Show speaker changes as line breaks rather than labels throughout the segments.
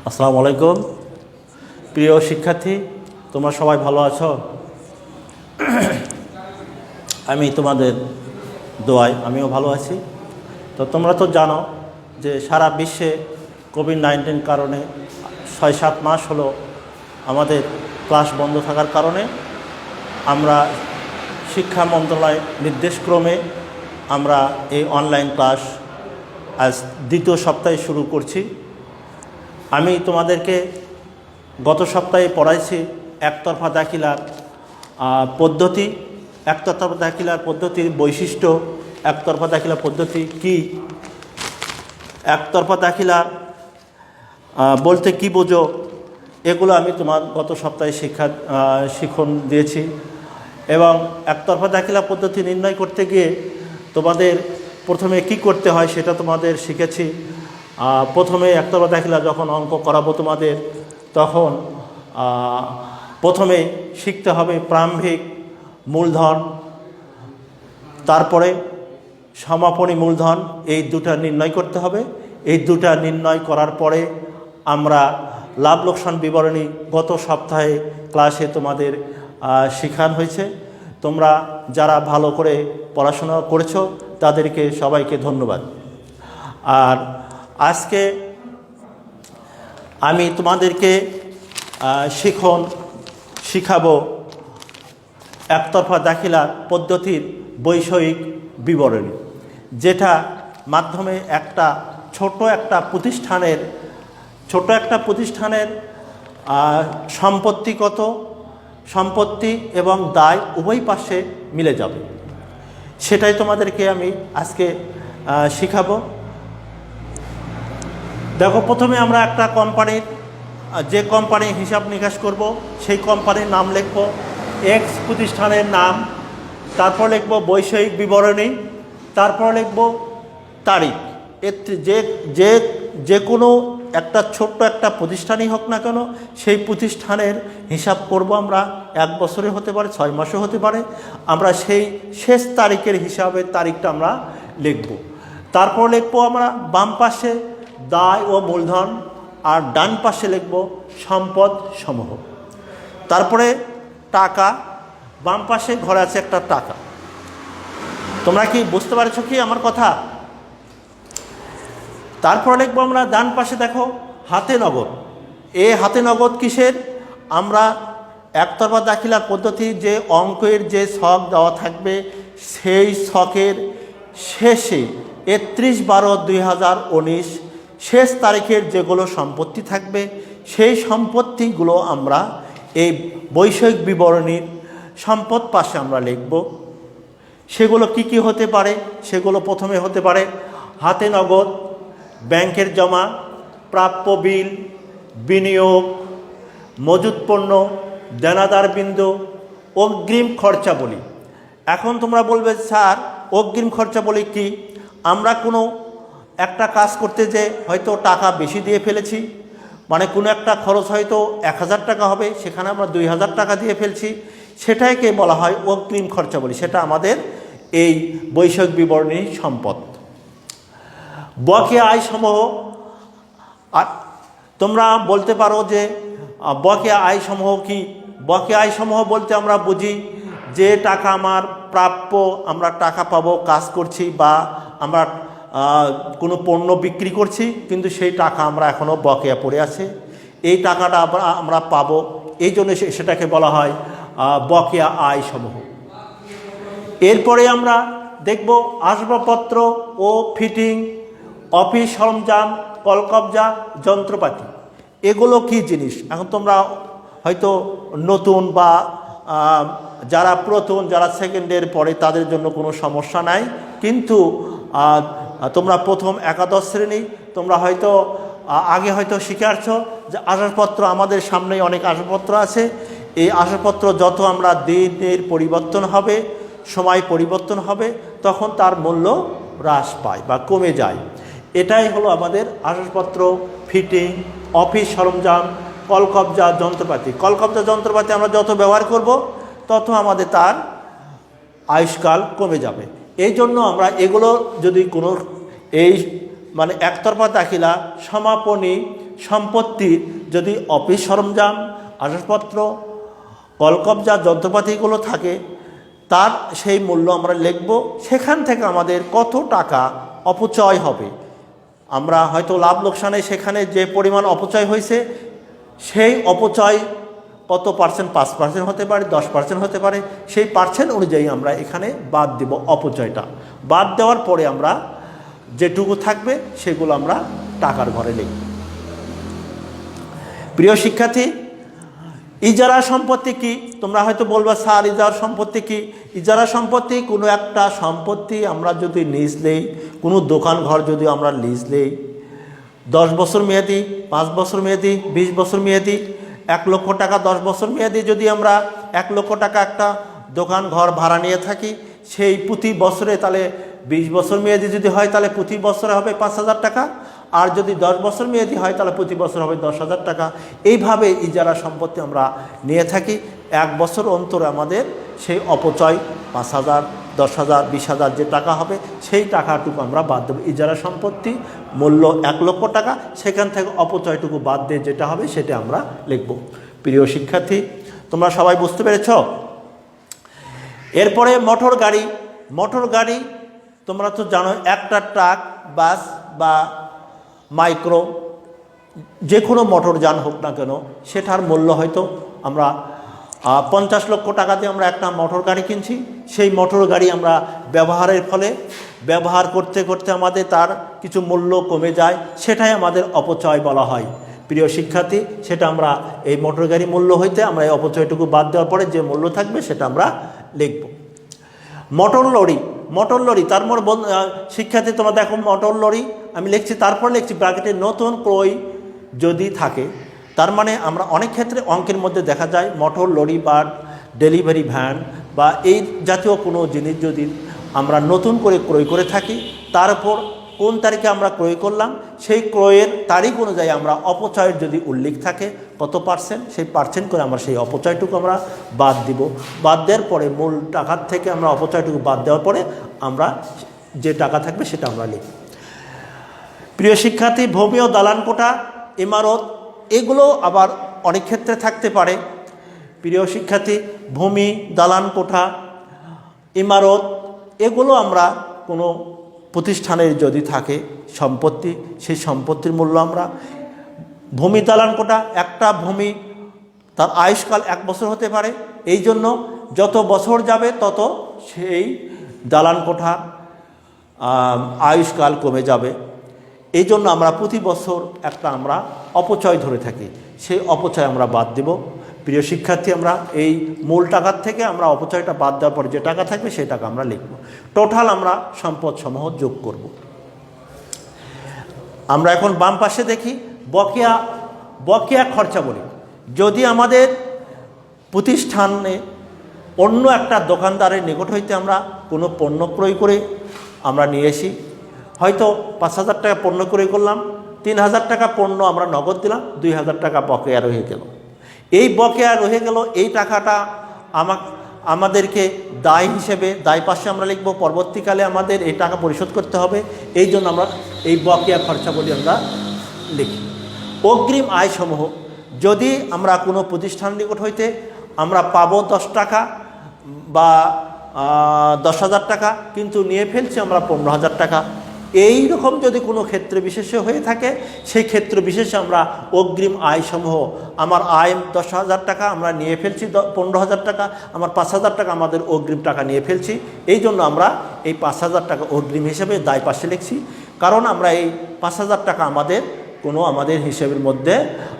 আসসালামু আলাইকুম প্রিয় শিক্ষার্থী, তোমরা সবাই ভালো আছো? আমি তোমাদের দোয়ায় আমিও ভালো আছি। তো তোমরা তো জানো যে সারা বিশ্বে কোভিড-19 কারণে ৬-৭ মাস হলো আমাদের ক্লাস বন্ধ থাকার কারণে আমরা শিক্ষা মন্ত্রণালয়ের নির্দেশক্রমে আমরা এই অনলাইন ক্লাস আজ দ্বিতীয় সপ্তাহে শুরু করছি। আমি তোমাদেরকে গত সপ্তাহে পড়াইছি একতরফা দাখিলার পদ্ধতি, একতরফা দাখিলার পদ্ধতির বৈশিষ্ট্য, একতরফা দাখিলা পদ্ধতি কি, একতরফা দাখিলা বলতে কি বোঝো, এগুলো আমি তোমার গত সপ্তাহে শিক্ষণ দিয়েছি। এবং একতরফা দাখিলা পদ্ধতি নির্ণয় করতে গিয়ে তোমাদের প্রথমে কি করতে হয় সেটা তোমাদের শিখেছি। প্রথমে একতরফা দাখিলা যখন অঙ্ক করাবো তোমাদের, তখন প্রথমে শিখতে হবে প্রারম্ভিক মূলধন, তারপরে সমাপনী মূলধন, এই দুটা নির্ণয় করতে হবে। এই দুটা নির্ণয় করার পরে আমরা লাভ লোকসান বিবরণী গত সপ্তাহে ক্লাসে তোমাদের শেখানো হয়েছে। তোমরা যারা ভালো করে পড়াশোনা করেছো তাদেরকে সবাইকে ধন্যবাদ। আর আজকে আমি তোমাদেরকে শিখাবো একতরফা দাখিলা পদ্ধতির বৈষয়িক বিবরণী, যেটা মাধ্যমে ছোট একটা প্রতিষ্ঠানের সম্পত্তিগত সম্পত্তি এবং দায় উভয় পাশে মিলে যাবে। সেটাই তোমাদেরকে আমি আজকে শিখাবো। দেখো, প্রথমে আমরা একটা যে কোম্পানির হিসাব নিকাশ করব সেই কোম্পানির নাম লিখব, এক্স প্রতিষ্ঠানের নাম, তারপর লিখব বৈষয়িক বিবরণী, তারপর লিখব তারিখ। যে কোনো একটা ছোট্ট একটা প্রতিষ্ঠানই হোক না কেন, সেই প্রতিষ্ঠানের হিসাব করব আমরা। 1 বছরে হতে পারে, 6 মাসে হতে পারে। আমরা সেই শেষ তারিখের হিসাবের তারিখটা আমরা লিখব। তারপর লিখব আমরা বাম পাশে দায় ও মূলধন, আর ডান পাশে লিখব সম্পদ সমূহ। তারপরে টাকা, বাম পাশে ঘরে আছে একটা টাকা। তোমরা কি বুঝতে পারছো কি আমার কথা? তারপর লিখব আমরা ডান পাশে, দেখো, হাতে নগদ। হাতে নগদ কিসের? আমরা একতরফা দাখিলার পদ্ধতি যে অঙ্কের যে ছক দেওয়া থাকবে, সেই ছকের শেষে 31/12/2019 শেষ তারিখের যেগুলো সম্পত্তি থাকবে, সেই সম্পত্তিগুলো আমরা এই বৈষয়িক বিবরণীর সম্পদ পাশে আমরা লিখব। সেগুলো কি কি হতে পারে? সেগুলো প্রথমে হতে পারে হাতে নগদ, ব্যাংকের জমা, প্রাপ্য বিল, বিনিয়োগ, মজুত পণ্য, দেনাদার বিন্দু, অগ্রিম খরচাবলী। এখন তোমরা বলবে, স্যার অগ্রিম খরচাবলী কি? আমরা কোনো একটা কাজ করতে যে হয়তো টাকা বেশি দিয়ে ফেলেছি, মানে কোনো একটা খরচ হয়তো 1000 টাকা হবে, সেখানে আমরা 2000 টাকা দিয়ে ফেলছি, সেটাকে বলা হয় অগ্রিম খরচাবলী। সেটা আমাদের এই বৈষয়িক বিবরণী সম্পদ। বকেয়া আয় সমূহ, তোমরা বলতে পারো যে বকেয়া আয় সমূহ কি? বকেয়া আয় সমূহ বলতে আমরা বুঝি যে টাকা আমার প্রাপ্য, আমরা টাকা পাবো, কাজ করছি বা আমরা কোনো পণ্য বিক্রি করছি, কিন্তু সেই টাকা আমরা এখনও বকেয়া পড়ে আছে, এই টাকাটা আমরা পাবো, এই জন্য সেটাকে বলা হয় বকেয়া আয় সমূহ। এরপরে আমরা দেখব আসবাবপত্র ও ফিটিং, অফিস সরঞ্জাম, কলকবজা, যন্ত্রপাতি। এগুলো কি জিনিস? এখন তোমরা হয়তো নতুন বা যারা প্রথম, যারা সেকেন্ডের পরে, তাদের জন্য কোনো সমস্যা নাই, কিন্তু তোমরা প্রথম একাদশ শ্রেণী, তোমরা হয়তো আগে হয়তো শিখে আসছো যে আসবাবপত্র, আমাদের সামনেই অনেক আসবাবপত্র আছে। এই আসবাবপত্র যত আমরা দিনের পরিবর্তন হবে, সময় পরিবর্তন হবে, তখন তার মূল্য হ্রাস পায় বা কমে যায়। এটাই হলো আমাদের আসবাবপত্র, ফিটিং, অফিস সরঞ্জাম, কলকবজা, যন্ত্রপাতি। কলকবজা যন্ত্রপাতি আমরা যত ব্যবহার করব, তত আমাদের তার আয়ুষ্কাল কমে যাবে। এই জন্য আমরা এগুলো যদি কোনো এই মানে একতরফা দাখিলা সমাপনী সম্পত্তির যদি অফিস সরঞ্জাম আসবাবপত্র কলকবজা যন্ত্রপাতিগুলো থাকে তার সেই মূল্য আমরা লিখব। সেখান থেকে আমাদের কত টাকা অপচয় হবে, আমরা হয়তো লাভ লোকসানে সেখানে যে পরিমাণ অপচয় হয়েছে সেই অপচয় কত পার্সেন্ট, 5% হতে পারে, 10% হতে পারে, সেই পার্সেন্ট অনুযায়ী আমরা এখানে বাদ দেব। অপচয়টা বাদ দেওয়ার পরে আমরা যেটুকু থাকবে সেগুলো আমরা টাকার ঘরে লিখব। প্রিয় শিক্ষার্থী, ইজারা সম্পত্তি কি? তোমরা হয়তো বলবা স্যার ইজারা সম্পত্তি কি? ইজারা সম্পত্তি কোনো একটা সম্পত্তি আমরা যদি লিজ নেই, কোনো দোকান ঘর যদি আমরা লিজ নেই, 10 বছর মেয়াদি, 5 বছর মেয়াদি, 20 বছর মেয়াদি, 1 লক্ষ টাকা 10 বছর মেয়াদি যদি আমরা 1 লক্ষ টাকা একটা দোকান ঘর ভাড়া নিয়ে থাকি, সেই প্রতি বছরে তাহলে 20 বছর মেয়াদি যদি হয় তাহলে প্রতি বছরে হবে 5,000 টাকা, আর যদি 10 বছর মেয়াদি হয় তাহলে প্রতি বছর হবে 10,000 টাকা। এইভাবে ইজারা সম্পত্তি আমরা নিয়ে থাকি। 1 বছর অন্তর আমাদের সেই অপচয় 5,000, 10,000, 20,000 যে টাকা হবে সেই টাকাটুকু আমরা বাদ দেবো। ইজারা সম্পত্তি মূল্য 1 লক্ষ টাকা, সেখান থেকে অপচয়টুকু বাদ দিয়ে যেটা হবে সেটা আমরা লিখব। প্রিয় শিক্ষার্থী, তোমরা সবাই বুঝতে পেরেছ? এরপরে মোটর গাড়ি। মোটর গাড়ি তোমরা তো জানো, একটা ট্রাক, বাস বা মাইক্রো যে কোনো মোটর যান হোক না কেন সেটার মূল্য হয়তো আমরা 50 লক্ষ টাকা দিয়ে আমরা একটা মোটর গাড়ি কিনছি। সেই মোটর গাড়ি আমরা ব্যবহারের ফলে ব্যবহার করতে করতে আমাদের তার কিছু মূল্য কমে যায়, সেটাই আমাদের অপচয় বলা হয়। প্রিয় শিক্ষার্থী, সেটা আমরা এই মোটর গাড়ি মূল্য হইতে আমরা এই অপচয়টুকু বাদ দেওয়ার পরে যে মূল্য থাকবে সেটা আমরা লিখব। Motor lorry. মোটর লরি তার মধ্যে শিক্ষার্থী তোমরা দেখো, মোটর লরি আমি লিখছি, তারপর লিখছি ব্র্যাকেটে নতুন ক্রয় যদি থাকে। তার মানে আমরা অনেক ক্ষেত্রে অঙ্কের মধ্যে দেখা যায় মোটর লরি বা ডেলিভারি ভ্যান বা এই জাতীয় কোনো জিনিস যদি আমরা নতুন করে ক্রয় করে থাকি, তার উপর কোন তারিখে আমরা ক্রয় করলাম সেই ক্রয়ের তারিখ অনুযায়ী আমরা অপচয়ের যদি উল্লেখ থাকে কত পার্সেন্ট, সেই পার্সেন্ট করে আমরা সেই অপচয়টুকু আমরা বাদ দিব। বাদ দেওয়ার পরে মূল টাকার থেকে আমরা অপচয়টুকু বাদ দেওয়ার পরে আমরা যে টাকা থাকবে সেটা আমরা লিখব। প্রিয় শিক্ষার্থী, ভূমি ও দালান কোঠা, ইমারত এগুলো আবার অনেক ক্ষেত্রে থাকতে পারে। প্রিয় শিক্ষার্থী, ভূমি, দালান কোঠা, ইমারত এগুলো আমরা কোনো প্রতিষ্ঠানের যদি থাকে সম্পত্তি, সেই সম্পত্তির মূল্য আমরা ভূমি, দালান কোঠা, একটা ভূমি তার আয়ুষ্কাল 1 বছর হতে পারে, এই জন্য যত বছর যাবে তত সেই দালান কোঠার আয়ুষ্কাল কমে যাবে। এই জন্য আমরা প্রতি বছর একটা আমরা অপচয় ধরে থাকি, সেই অপচয় আমরা বাদ দেব। প্রিয় শিক্ষার্থী, আমরা এই মূল টাকার থেকে আমরা অপচয়টা বাদ দেওয়ার পরে যে টাকা থাকবে সেই টাকা আমরা লিখব। টোটাল আমরা সম্পদ সমূহ যোগ করব। আমরা এখন বাম পাশে দেখি বকেয়া খরচা বলি। যদি আমাদের প্রতিষ্ঠানে অন্য একটা দোকানদারের নিকট হইতে আমরা কোনো পণ্য ক্রয় করে আমরা নিয়ে আসি, হয়তো 5,000 টাকা পণ্য ক্রয় করলাম, 3,000 টাকা পণ্য আমরা নগদ দিলাম, 2,000 টাকা বকেয়া রয়ে গেল। এই বকেয়া রয়ে গেল, এই টাকাটা আমাদেরকে দায় হিসেবে দায় পাশে আমরা লিখব। পরবর্তীকালে আমাদের এই টাকা পরিশোধ করতে হবে, এই জন্য আমরা এই বকেয়া খরচা বলি আমরা লিখি। অগ্রিম আয়সমূহ, যদি আমরা কোনো প্রতিষ্ঠান নিকট হইতে আমরা পাবো 10 টাকা বা 10,000 টাকা, কিন্তু নিয়ে ফেলছি আমরা 15,000 টাকা, এই রকম যদি কোনো ক্ষেত্র বিশেষে হয়ে থাকে সেই ক্ষেত্র বিশেষে আমরা অগ্রিম আয়সমূহ, আমার আয় 10,000 টাকা আমরা নিয়ে ফেলছি 15,000 টাকা, আমার 5,000 টাকা আমাদের অগ্রিম টাকা নিয়ে ফেলছি, এই জন্য আমরা এই 5,000 টাকা অগ্রিম হিসেবে দায় পাশে লিখছি। কারণ আমরা এই 5,000 টাকা আমাদের হিসেবের মধ্যে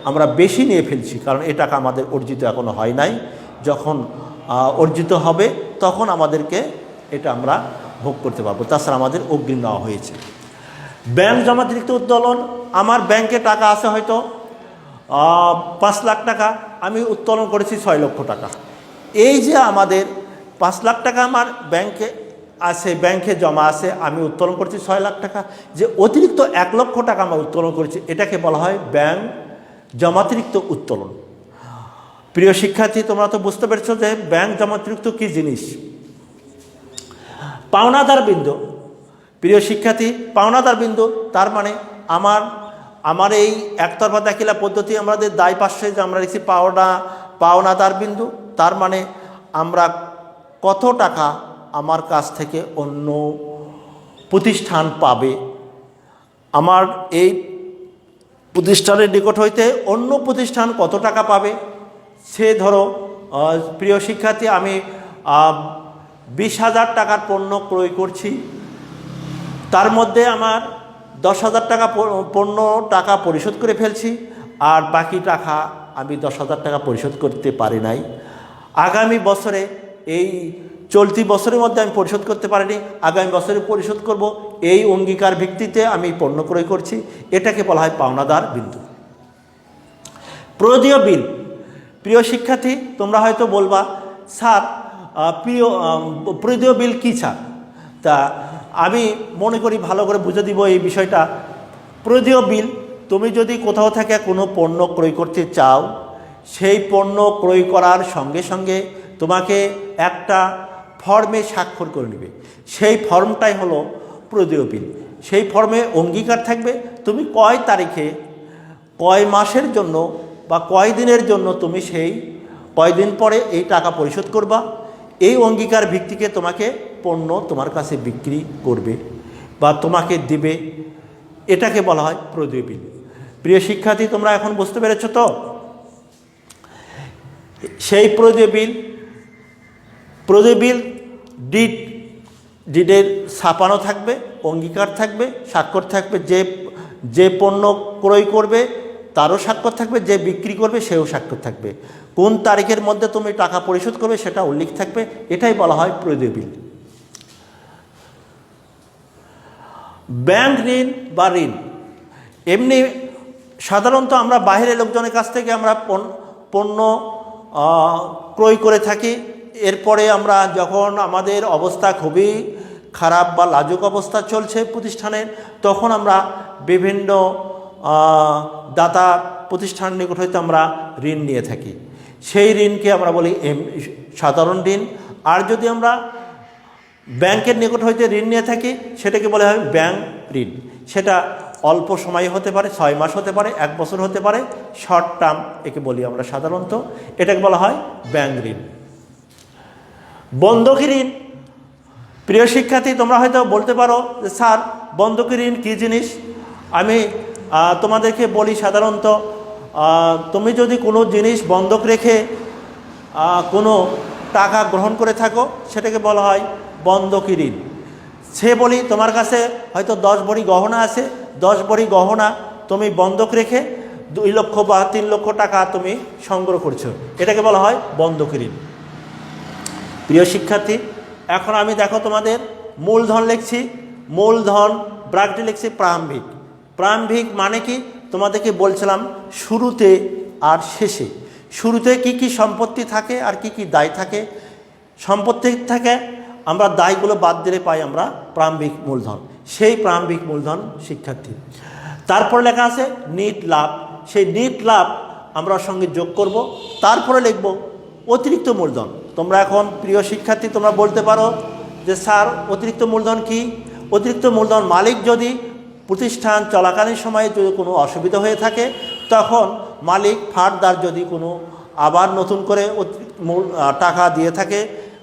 আমরা বেশি নিয়ে ফেলছি, কারণ এই টাকা আমাদের অর্জিত এখনো হয় নাই। যখন অর্জিত হবে তখন আমাদেরকে এটা আমরা ভোগ করতে পারবো, তাছাড়া আমাদের অগ্রিম নেওয়া হয়েছে। ব্যাংক জমাতিরিক্ত উত্তোলন, আমার ব্যাংকে টাকা আছে হয়তো 5 লাখ টাকা, আমি উত্তোলন করেছি 6 লক্ষ টাকা। এই যে আমাদের 5 লাখ টাকা আমার ব্যাংকে আছে, ব্যাংকে জমা আছে, আমি উত্তোলন করছি 6 লাখ টাকা, যে অতিরিক্ত 1 লক্ষ টাকা আমরা উত্তোলন করেছি, এটাকে বলা হয় ব্যাংক জমাতিরিক্ত উত্তোলন। প্রিয় শিক্ষার্থী, তোমরা তো বুঝতে পেরেছো যে ব্যাংক জমাতিরিক্ত কী জিনিস। পাওনাদার বৃন্দ, প্রিয় শিক্ষার্থী, পাওনাদার বিন্দু তার মানে আমার এই একতরফা দাখিলা পদ্ধতি আমাদের দায় পাশে যে আমরা লিখছি পাওনাদার বিন্দু, তার মানে আমরা কত টাকা আমার কাছ থেকে অন্য প্রতিষ্ঠান পাবে, আমার এই প্রতিষ্ঠানের নিকট হইতে অন্য প্রতিষ্ঠান কত টাকা পাবে। সে ধরো প্রিয় শিক্ষার্থী, আমি 20,000 টাকার পণ্য ক্রয় করছি, তার মধ্যে আমার 10,000 টাকা পণ্য টাকা পরিশোধ করে ফেলছি, আর বাকি টাকা আমি 10,000 টাকা পরিশোধ করতে পারি নাই। আগামী বছরে, এই চলতি বছরের মধ্যে আমি পরিশোধ করতে পারিনি, আগামী বছরে পরিশোধ করব, এই অঙ্গীকার ভিত্তিতে আমি পণ্য ক্রয় করছি। এটাকে বলা হয় পাওনাদার বিন্দু। প্রয়োজনীয় বিল। প্রিয় শিক্ষার্থী, তোমরা হয়তো বলবা, স্যার প্রয়োজনীয় বিল কী স্যার? তা আমি মনে করি ভালো করে বুঝে দিব এই বিষয়টা। প্রয়োজনীয় বিল, তুমি যদি কোথাও থেকে কোনো পণ্য ক্রয় করতে চাও, সেই পণ্য ক্রয় করার সঙ্গে সঙ্গে তোমাকে একটা ফর্মে স্বাক্ষর করে নেবে। সেই ফর্মটাই হলো প্রয়োজনীয় বিল। সেই ফর্মে অঙ্গীকার থাকবে তুমি কয় তারিখে, কয় মাসের জন্য বা কয় দিনের জন্য তুমি সেই কয়দিন পরে এই টাকা পরিশোধ করবা। এই অঙ্গীকার ভিত্তিকে তোমাকে পণ্য তোমার কাছে বিক্রি করবে বা তোমাকে দিবে। এটাকে বলা হয় প্রয়োজনীয় বিল। প্রিয় শিক্ষার্থী, তোমরা এখন বুঝতে পেরেছ তো? সেই প্রয়োজনীয় বিল ডিডের ছাপানো থাকবে, অঙ্গীকার থাকবে, স্বাক্ষর থাকবে। যে পণ্য ক্রয় করবে তারও স্বাক্ষর থাকবে, যে বিক্রি করবে সেও স্বাক্ষর থাকবে। কোন তারিখের মধ্যে তুমি টাকা পরিশোধ করবে সেটা উল্লেখ থাকবে। এটাই বলা হয় প্রয়োজনীয় বিল। ব্যাংক ঋণ বা ঋণ, এমনি সাধারণত আমরা বাইরের লোকজনের কাছ থেকে আমরা পণ্য ক্রয় করে থাকি। এরপরে আমরা যখন আমাদের অবস্থা খুবই খারাপ বা লাজুক অবস্থা চলছে প্রতিষ্ঠানের, তখন আমরা বিভিন্ন দাতা প্রতিষ্ঠানের নিকট হইতে আমরা ঋণ নিয়ে থাকি। সেই ঋণকে আমরা বলি সাধারণ ঋণ। আর যদি আমরা ব্যাংকের নিকট হইতে ঋণ নিয়ে থাকি, সেটাকে বলা হয় ব্যাংক ঋণ। সেটা অল্প সময় হতে পারে, 6 মাস হতে পারে, 1 বছর হতে পারে, শর্ট টার্ম একে বলি আমরা সাধারণত। এটাকে বলা হয় ব্যাংক ঋণ। বন্ধকি ঋণ। প্রিয় শিক্ষার্থী, তোমরা হয়তো বলতে পারো যে স্যার বন্ধকি ঋণ কী জিনিস? আমি তোমাদেরকে বলি, সাধারণত তুমি যদি কোনো জিনিস বন্ধক রেখে কোনো টাকা গ্রহণ করে থাকো, সেটাকে বলা হয় বন্ধকি ঋণ। সে বলি তোমার কাছে হয়তো 10 ভরি গহনা আছে, 10 ভরি গহনা তুমি বন্ধক রেখে 2 লক্ষ বা 3 লক্ষ টাকা তুমি সংগ্রহ করছো, এটাকে বলা হয় বন্ধকি ঋণ। প্রিয় শিক্ষার্থী, এখন আমি দেখো তোমাদের মূলধন লিখছি, মূলধন ব্র্যাকেটে লিখছি প্রারম্ভিক। প্রারম্ভিক মানে কি? তোমাদেরকে বলছিলাম শুরুতে আর শেষে। শুরুতে কি কি সম্পত্তি থাকে আর কি কি দায় থাকে। সম্পত্তি থাকে, আমরা দায়গুলো বাদ দিলে পাই আমরা প্রারম্ভিক মূলধন। সেই প্রারম্ভিক মূলধন শিক্ষার্থী। তারপরে লেখা আছে নিট লাভ। সেই নিট লাভ আমরা সঙ্গে যোগ করব। তারপরে লিখব অতিরিক্ত মূলধন। তোমরা এখন প্রিয় শিক্ষার্থী, তোমরা বলতে পারো যে স্যার অতিরিক্ত মূলধন কি? অতিরিক্ত মূলধন মালিক যদি প্রতিষ্ঠান চলাকালীন সময়ে যদি কোনো অসুবিধা হয়ে থাকে, তখন মালিক ফার্দার যদি কোনো আবার নতুন করে টাকা দিয়ে থাকে,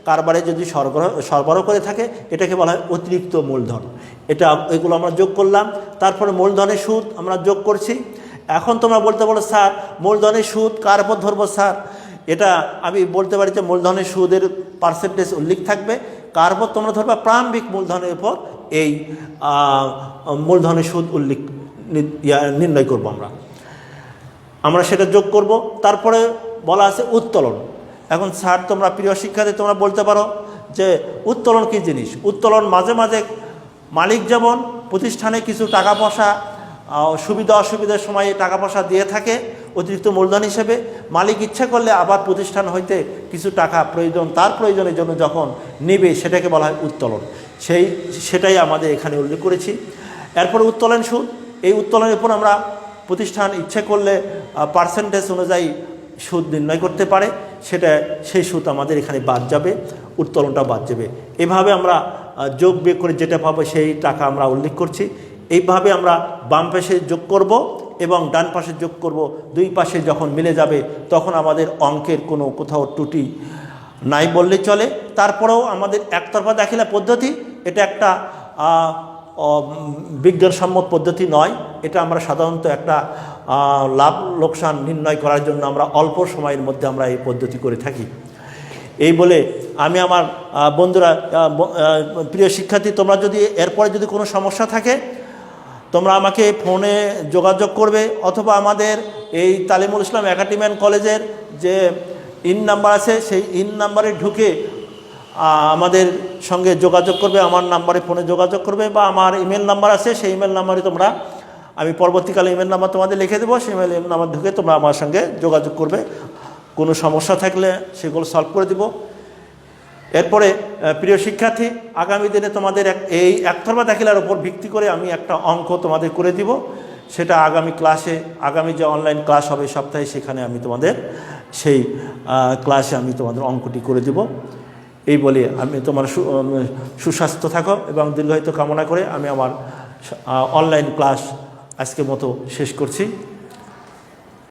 কারবারে যদি সরবরাহ করে থাকে, এটাকে বলা হয় অতিরিক্ত মূলধন। এগুলো আমরা যোগ করলাম। তারপরে মূলধনের সুদ আমরা যোগ করছি। এখন তোমরা বলতে পারো স্যার মূলধনের সুদ কার উপর ধরবো স্যার? এটা আমি বলতে পারি যে মূলধনের সুদের পার্সেন্টেজ উল্লেখ থাকবে। কার উপর তোমরা ধরবা? প্রারম্ভিক মূলধনের উপর এই মূলধনের সুদ উল্লেখ নির্ণয় করব আমরা সেটা যোগ করব। তারপরে বলা আছে উত্তোলন। এখন স্যার তোমরা প্রিয় শিক্ষার্থী, তোমরা বলতে পারো যে উত্তোলন কী জিনিস? উত্তোলন মাঝে মাঝে মালিক যেমন প্রতিষ্ঠানে কিছু টাকা পয়সা সুবিধা অসুবিধার সময় টাকা পয়সা দিয়ে থাকে অতিরিক্ত মূলধন হিসেবে, মালিক ইচ্ছা করলে আবার প্রতিষ্ঠান হইতে কিছু টাকা প্রয়োজন, তার প্রয়োজনের জন্য যখন নেবে, সেটাকে বলা হয় উত্তোলন। সেটাই আমাদের এখানে উল্লেখ করেছি। এরপরে উত্তোলন সুদ। এই উত্তোলনের উপর আমরা প্রতিষ্ঠান ইচ্ছে করলে পার্সেন্টেজ অনুযায়ী সুদ নির্ণয় করতে পারে। সেই সুদ আমাদের এখানে বাদ যাবে, উত্তোলনটা বাদ যাবে। এভাবে আমরা যোগ বিয়োগ করে যেটা পাবো সেই টাকা আমরা উল্লেখ করছি। এইভাবে আমরা বাম পাশে যোগ করব এবং ডান পাশে যোগ করব, দুই পাশে যখন মিলে যাবে তখন আমাদের অঙ্কের কোনো কোথাও ত্রুটি নাই বললেই চলে। তারপরেও আমাদের একতরফা দাখিলা পদ্ধতি এটা একটা বিজ্ঞানসম্মত পদ্ধতি নয়। এটা আমরা সাধারণত একটা লাভ লোকসান নির্ণয় করার জন্য আমরা অল্প সময়ের মধ্যে আমরা এই পদ্ধতি করে থাকি। এই বলে আমি আমার বন্ধুরা, প্রিয় শিক্ষার্থী, তোমরা যদি এরপরে যদি কোনো সমস্যা থাকে তোমরা আমাকে ফোনে যোগাযোগ করবে, অথবা আমাদের এই তালিমুল ইসলাম একাডেমি অ্যান্ড কলেজের যে ইন নাম্বার আছে সেই ইন নাম্বারে ঢুকে আমাদের সঙ্গে যোগাযোগ করবে, আমার নাম্বারে ফোনে যোগাযোগ করবে, বা আমার ইমেল নাম্বার আছে সেই ইমেল নাম্বারে তোমরা, আমি পরবর্তীকালে ইমেল নাম্বার তোমাদের লিখে দেবো, সেই ইমেল নাম্বার ঢুকে তোমরা আমার সঙ্গে যোগাযোগ করবে। কোনো সমস্যা থাকলে সেগুলো সলভ করে দিব। এরপরে প্রিয় শিক্ষার্থী, আগামী দিনে তোমাদের এই একতরফা দাখিলার উপর ভিত্তি করে আমি একটা অঙ্ক তোমাদের করে দিব। সেটা আগামী ক্লাসে, আগামী যে অনলাইন ক্লাস হবে সপ্তাহে, সেখানে আমি তোমাদের সেই ক্লাসে আমি তোমাদের অঙ্কটি করে দিব। এই বলে আমি তোমার সুস্বাস্থ্য থাকো এবং দীর্ঘায়িত কামনা করে আমি আমার অনলাইন ক্লাস আজকের মতো শেষ করছি।